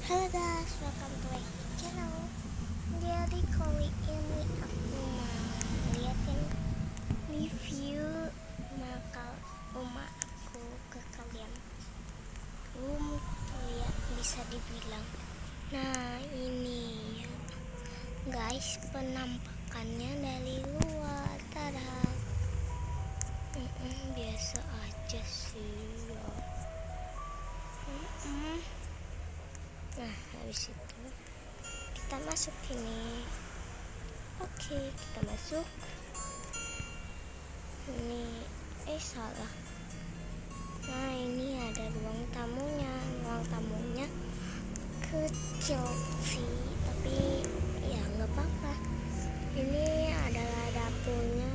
Halo guys, welcome to my channel. Jadi kali ini aku mau liatin review makal rumah aku ke kalian. Ya bisa dibilang. Nah ini ya guys, penampakannya dari luar. Tada. Biasa aja sih ya. Nah habis itu kita masuk ini. Oke, kita masuk ini. Salah. Nah ini ada ruang tamunya. Ruang tamunya kecil sih, tapi ya nggak apa-apa. Ini adalah dapurnya.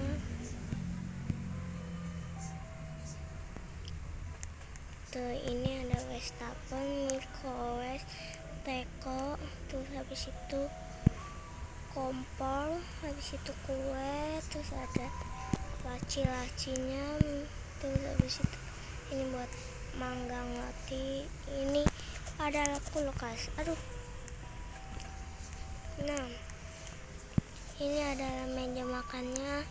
Tuh ini ada wastafel, microwave, teko, terus habis itu kompor, habis itu kue, terus ada laci-lacinya, terus habis itu ini buat manggang roti. Ini adalah kulkas. Nah ini adalah meja makannya.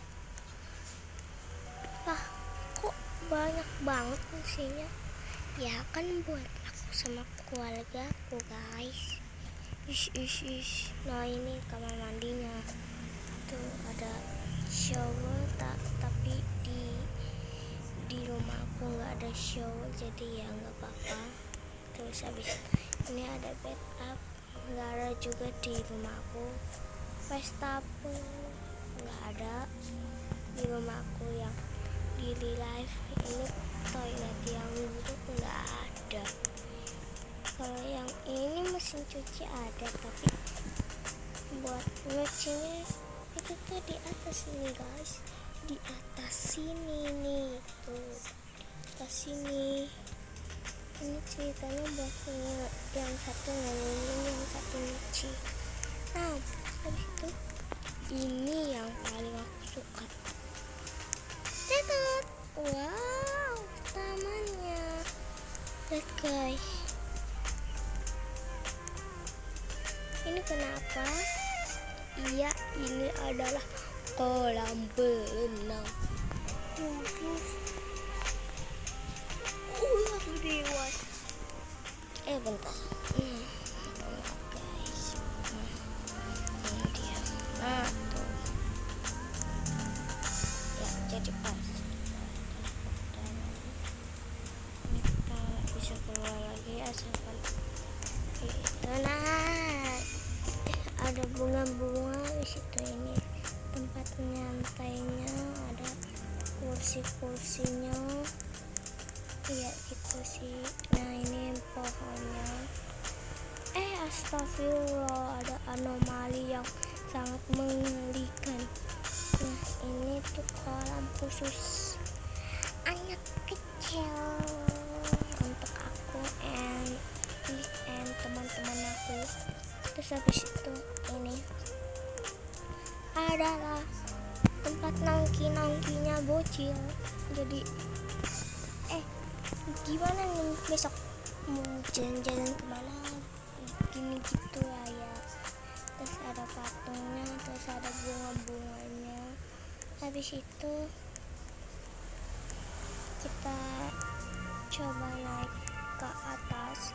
Kok banyak banget isinya? Ya kan buat aku sama keluarga aku guys. Nah ini kamar mandinya. Tuh ada shower tapi di rumah aku nggak ada shower, jadi ya nggak apa-apa. Terus habis ini ada backup, nggak ada juga di rumah aku. Wastafel nggak ada di rumah aku yang daily life. Ini toilet yang buruk nggak ada. Kalau yang ini mesin cuci ada, tapi buat nyucinya itu tuh di atas ini guys, di atas sini nih, tuh atas sini. Ini ceritanya buat yang satu ngeliling, yang satu nyuci. Nah habis itu ini yang paling aku suka. Cetot, wow, tamannya. Lihat guys, ini kenapa? Iya, ini adalah kolam berenang. Dewas. Bentar. Guys, ini dia. Nah, tuh. Ya, jadi pas. Kita bisa keluar lagi asalkan itu. Nah, ada bunga-bunga di situ. Ini tempat nyantainya, ada kursi-kursinya. Iya gitu sih. Nah ini pohonnya. Astagfirullah, ada anomali yang sangat mengerikan. Nah ini tuh kolam khusus anak kecil untuk aku and teman-teman aku. Terus habis itu ini adalah tempat nongki-nongkinya bocil. Jadi gimana nih besok mau jalan-jalan kemana gini gitu lah ya. Terus ada patungnya, terus ada bunga-bunganya. Habis itu kita coba naik ke atas.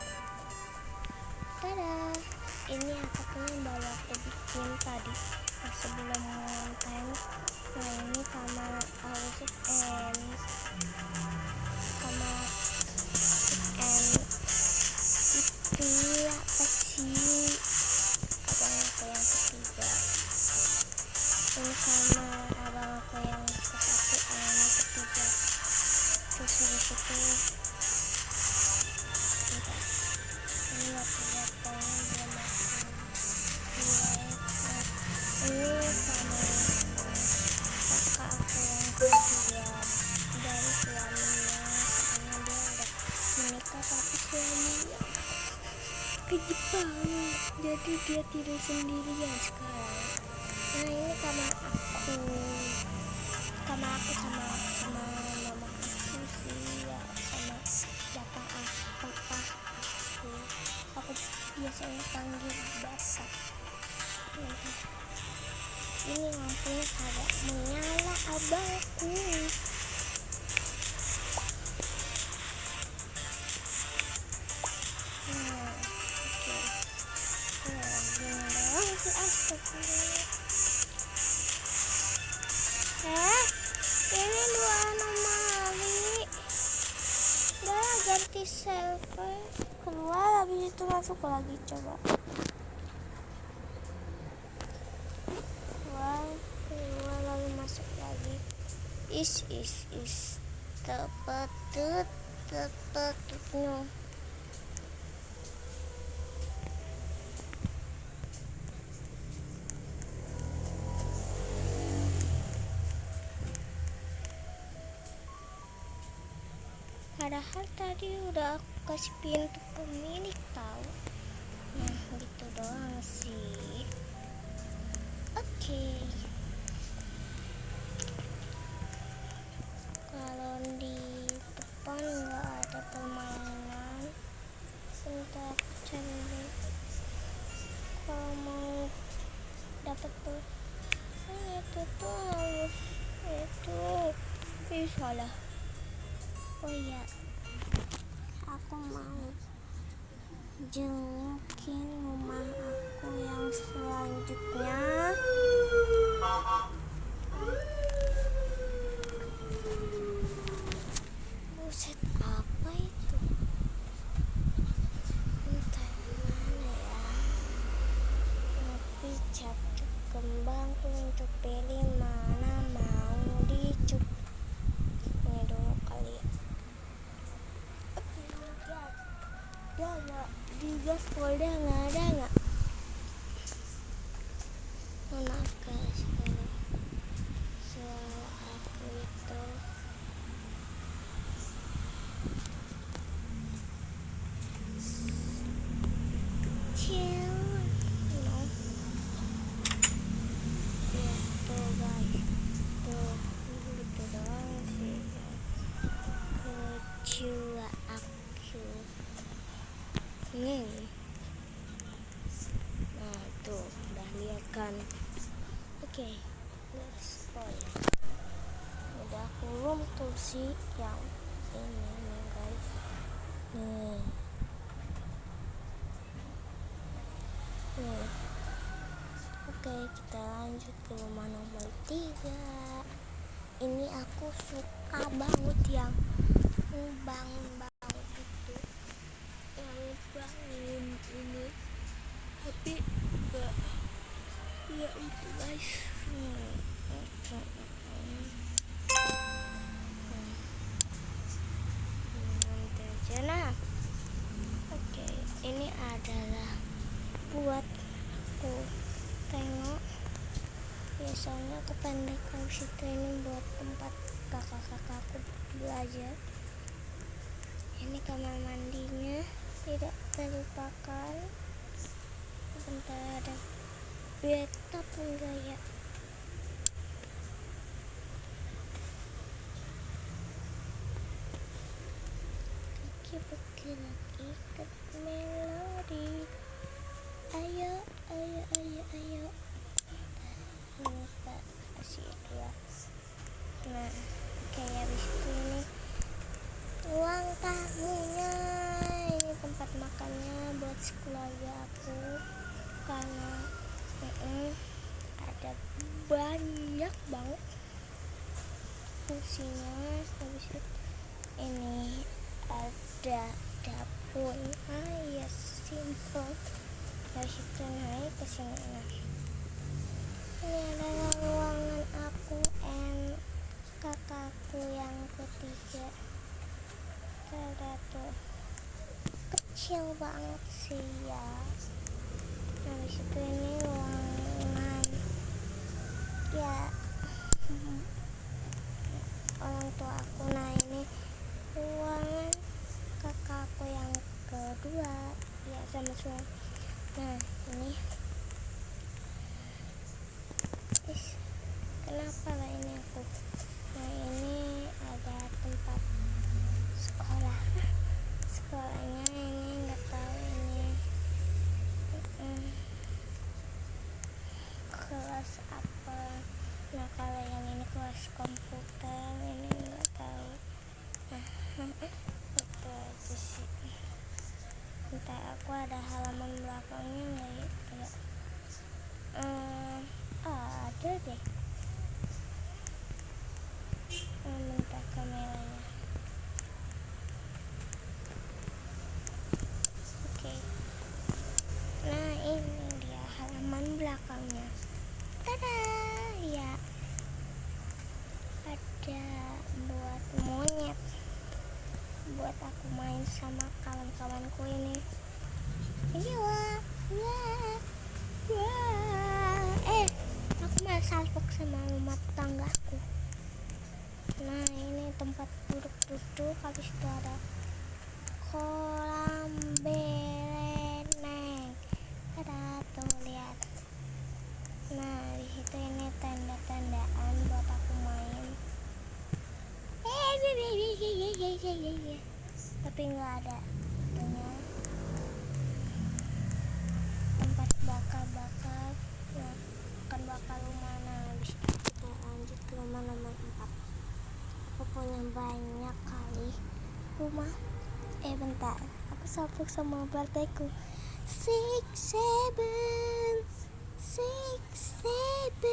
Tada, ini atapnya baru aku bikin tadi sebelum ngonten. Nah ini kamar harus itu apa sih, abang aku yang ketiga. Ini kamar abang aku yang ke-1, yang ketiga. Terus habis itu ini waktu-waktunya dia masih ini kamar kakak aku yang kedua dari suaminya. Soalnya dia udah menikah tapi suaminya ke Jepang, jadi dia tidur sendirian sekarang. Nah ini kamar aku sama mama aku sih ya, sama papa aku biasanya panggil bapak. Ini lampunya kagak menyala abangku. Nah, oke. Nah, gini doang sih, astagfirullah. Ini 2 anomali. Udah ganti server, keluar habis itu masuk lagi, coba. Keluar lalu masuk lagi. Tepetutnya. Padahal tadi udah aku kasih pintu pemilik tahu. Nah, gitu doang sih. Oke. Kalau di depan nggak ada permainan. Sebentar aku cari dulu. Kalau mau dapat tuh, itu tuh harus itu. Salah. Oh iya, aku mau jengukin rumah aku yang selanjutnya. Buset, apa itu? Entah mana ya. Tapi cap kembang untuk pilih mana mau dicup. Ini dulu kali ya. Udah nggak digas, folder nggak ada nggak? Maaf guys, kalau suara aku itu kecil, ya tuh guys, tuh gitu doang sih. Kecil aku nih. Nah tuh udah lihat kan. Oke, let's go. Udah aku room tuh sih yang ini nih guys. Nih. Oke, kita lanjut ke rumah nomor 3. Ini aku suka banget yang bangun itu, yang bangun ini, tapi enggak ya itu guys. Nanti aja nah. Oke, ini adalah buat aku tengok. Biasanya aku pendek kalau situ, ini buat tempat kakak-kakakku belajar. Ini kamar mandinya tidak terlupakan. Bentar, ada bathtub enggak ya? Kaki bergerak ikut melodi. Ayo. Lupa kasih dua. Nah, kayak habis itu ini ruang tamunya. Ini tempat makannya buat keluarga aku, karena ada banyak banget kursinya. Habis itu ini ada dapur. Ya simple. Habis itu naik ke sini. Ini adalah ruangan aku and kakakku yang ketiga. Tuh kecil banget sih ya. Habis itu ini ruangan ya orang tua aku. Nah, ini ruangan kakakku yang kedua ya, sama suami. Nah, ini kenapa lah ini aku. Nah, ini ada tempat sekolahnya. Ini nggak tahu ini kelas apa. Nah kalau yang ini kelas komputer, ini nggak tahu. Nah itu aja sih. Entah aku ada halaman belakangnya nggak ya? Ada deh. Minta kameranya. Oke. Nah ini dia halaman belakangnya. Tada ya. Ada buat monyet, buat aku main sama kawan-kawanku ini. Iya wah. Aku malah salpok sama rumah tetanggaku. Nah ini tempat duduk, habis itu ada kolam berenang. Ada tuh lihat. Nah di situ ini tenda-tendaan buat aku main. Tapi nggak ada itunya. Tempat bakar-bakar. Nah, akan bakar rumah. Nah habis itu kita lanjut ke rumah nomor 4. Aku punya banyak kali rumah. Bentar, aku sabuk sama partaiku. 6, 7, 6, 7, 6, 7.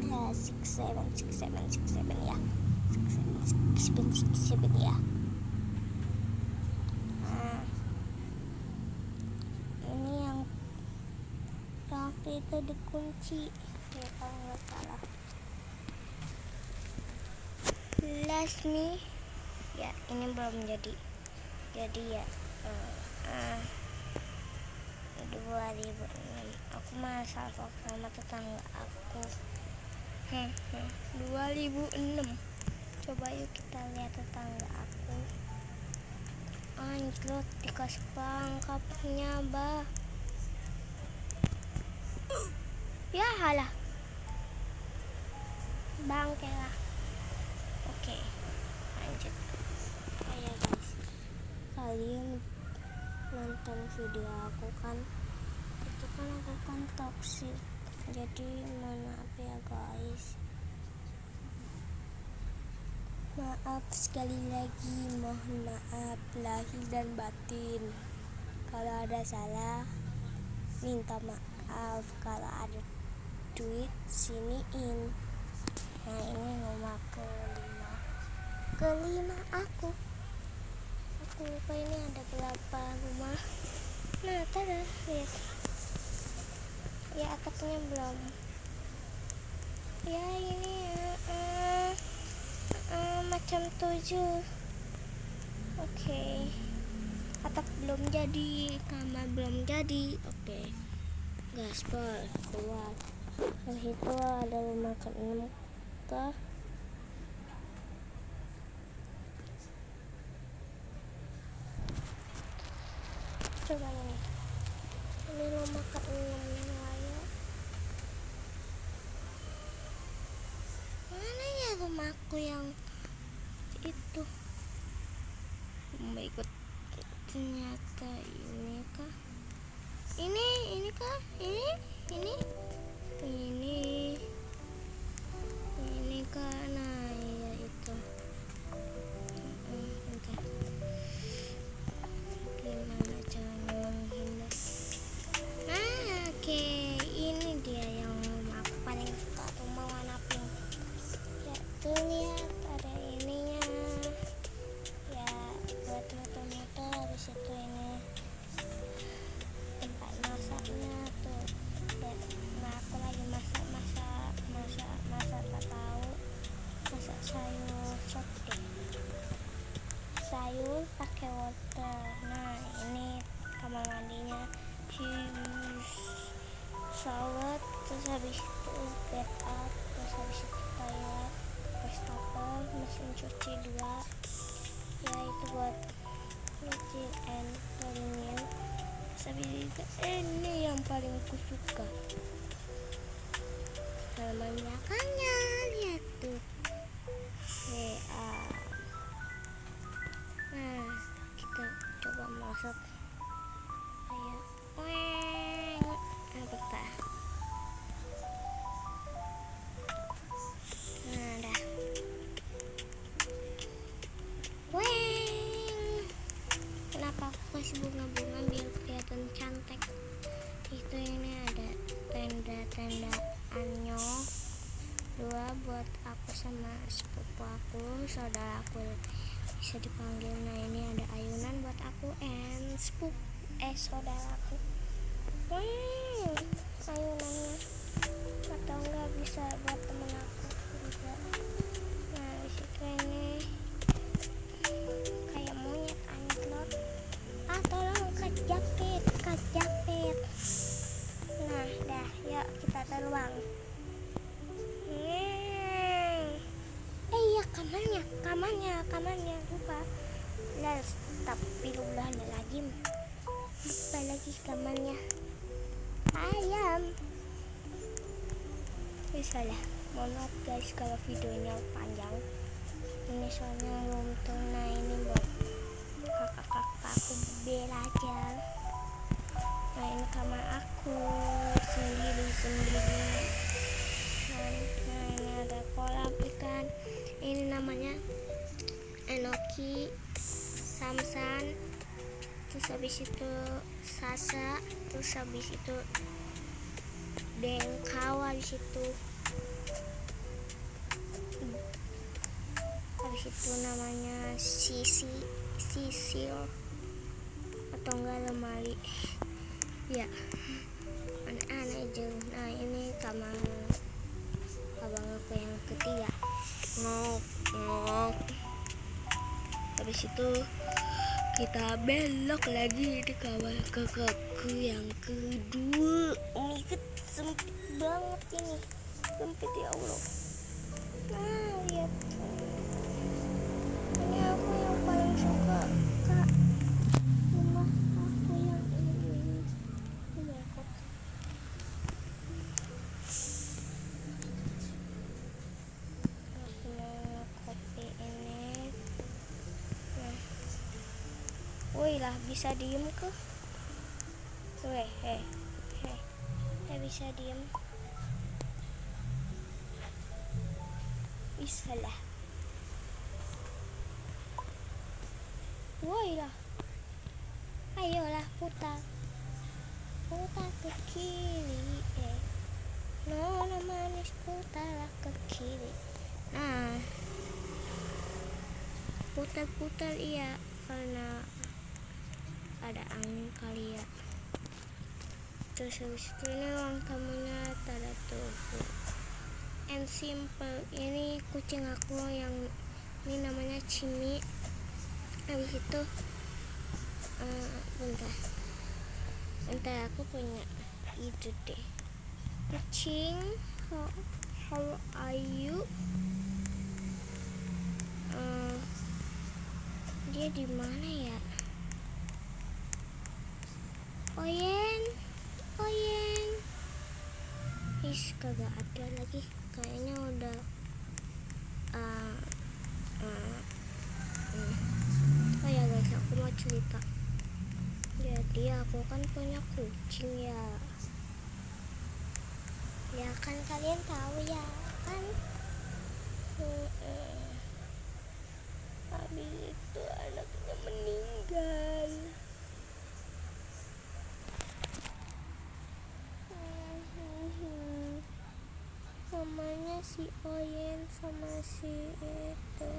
6, 7 ya. 6, 7 ya. Nah, ini yang waktu itu dikunci ya kalau nggak salah. Last me ya, ini belum jadi ya. 2006 aku malah salvok sama tetangga aku. 2006. Coba yuk kita lihat tetangga aku. Anjlot, dikasih pelengkapnya bah. Ya halah, bangke lah. Oke, lanjut. Ya guys, kalian nonton video aku kan, itu kan aku kan toksik, jadi maaf ya guys. Maaf sekali lagi, mohon maaf lahir dan batin. Kalau ada salah minta maaf, kalau ada duit siniin. Nah ini rumah kelima aku lupa ini ada berapa rumah. Nah tada lihat ya, atapnya belum ya. Ini macam 7. Oke. Atap belum jadi, kamar belum jadi. Oke. Gaspol keluar. Di situ ada rumah ke-6 kah? Coba ini rumah ke-6 ya. Mana ya rumahku yang itu? Ikut ternyata ini kah? Ini kah? Ini kah? Nah ya itu. Bentar. Gimana caranya menghindar? Oke, ini dia yang rumah aku paling suka, rumah warna pink. Ya tuh lihat ada ininya. Ya buat motor-motor. Habis itu ini tempat masaknya tuh. Ya, nah aku lagi masak tak tahu. Masak sayur sop deh. Sayur pakai wortel. Nah ini kamar mandinya, shower, terus habis itu get up, terus habis itu toilet, wastafel, mesin cuci 2 ya, itu buat nyuci and keringin. Terus habis itu ini yang paling kusuka, halaman belakangnya, lihat tuh WA. Nah kita coba aku, saudaraku bisa dipanggil. Nah ini ada ayunan buat aku and spook saudaraku. Ayunannya atau enggak bisa buat temen aku juga. Nah disitu ini kayak monyet anjlot. Tolong kejepit. Nah dah, yuk kita terbang. Iya kamarnya lupa. Tapi lagi lupa lagi kamarnya. Ayam. Bisa lah. Mohon maaf guys kalau videonya panjang. Ini soalnya belum tunai, ini buat kakak aku belajar. Nah ini kamar aku sendiri. Nah ini ada kolam ikan. Ini namanya Enoki, Samsan, terus habis itu Sasa, terus habis itu Dengkawa di situ. Habis itu namanya Sisil atau enggak lemari. Ya, aneh-aneh jauh. Nah ini kamar abang aku yang ketiga. Ngok. Habis itu kita belok lagi di kamar kakakku yang kedua. Ini sempit banget ini. Sempit ya Allah. Nah lihat. Ini aku yang paling suka kak. Rumah aku yang ini. Oh my god. Aku mau kopi ini. Nah. Woi lah, bisa diem ke? Bisa diem. Bisa lah. Woi lah. Ayolah putar ke kiri. Nona manis putarlah ke kiri. Nah, putar iya karena ada angin kali ya. Terus habis itu ini ruang tamunya tada tuh and simple. Ini kucing aku yang ini namanya Cimi. Habis itu bentar aku punya ide deh. Kucing, how are you? Dia di mana ya? Oyen. Kagak ada lagi. Kayaknya udah oh ya guys, aku mau cerita. Jadi aku kan punya kucing ya kan kalian tahu ya kan. Habis itu anaknya meninggal. Namanya si Oyen sama si itu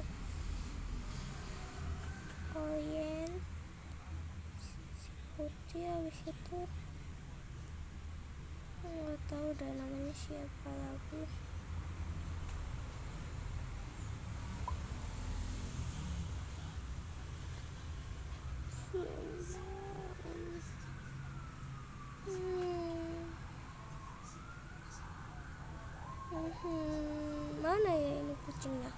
Oyen, si putih. Habis itu nggak tahu udah namanya siapa lagi. Mana ya ini kucingnya?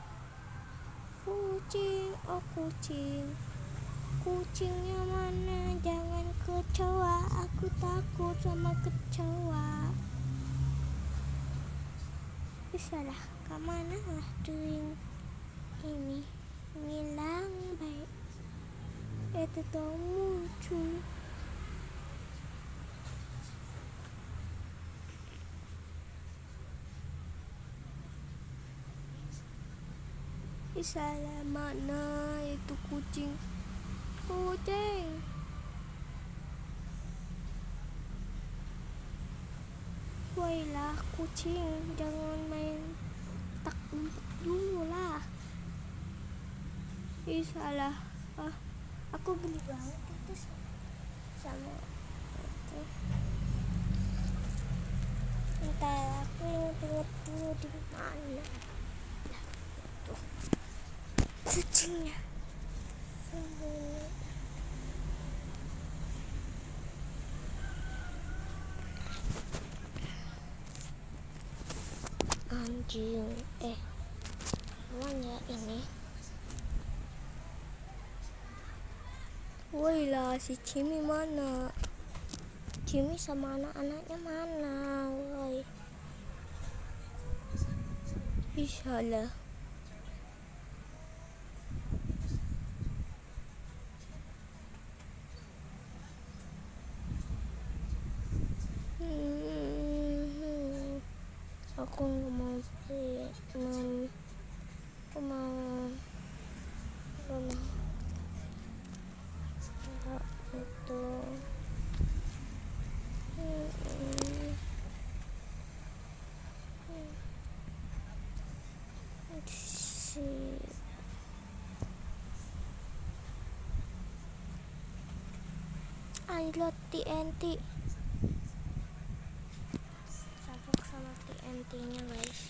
Kucingnya mana? Jangan kecoa, aku takut sama kecoa. Bisalah kemana lah doing ini ngilang baik. Itu tuh muncul. Salah mana itu kucing. Wailah kucing, jangan main tak umpet dulu lah. salah. Aku beli banget itu sama itu. Entah, aku inget-inget dulu di mana. Nah, tuh kucingnya sembunyi. Anjing, namanya ini. Woi lah, si Cimi mana? Cimi sama anak-anaknya mana? Woi, bisa lah. Aku nggak mau itu. I love TNT. Sabuk sama TNT nya guys.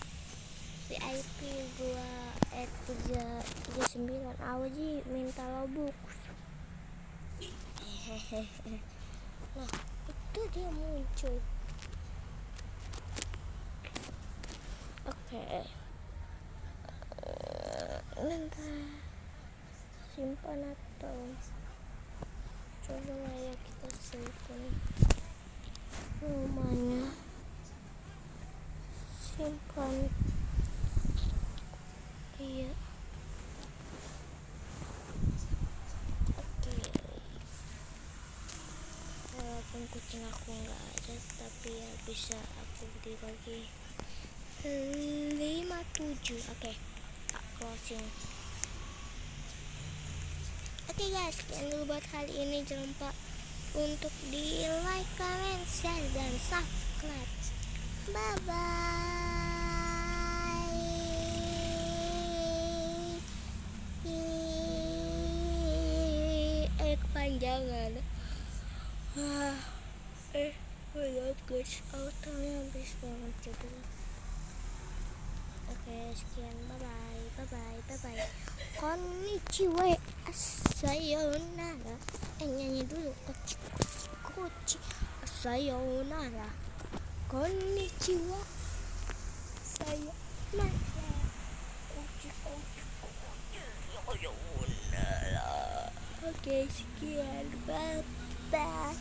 VIP 339 Awaji minta lobuk. Nah, itu dia muncul. Oke. Nanti simpan atau coba ya kita simpan rumahnya. Simpan. Iya. Oke. Walaupun kucing aku nggak ada, tapi ya bisa aku beli lagi 57. Oke, tak closing. Oke guys, sekian dulu buat kali ini. Jangan lupa untuk di like, comment, share, dan subscribe. Bye bye. Kepanjangan. Lihat guys, autonya habis banget jadi. Oke, sekian, bye bye. Konnichiwa, sayonara. Nyanyi dulu, koci, sayonara. Konnichiwa, sayonara. Koci, sayonara. Oke, sekian, bye bye.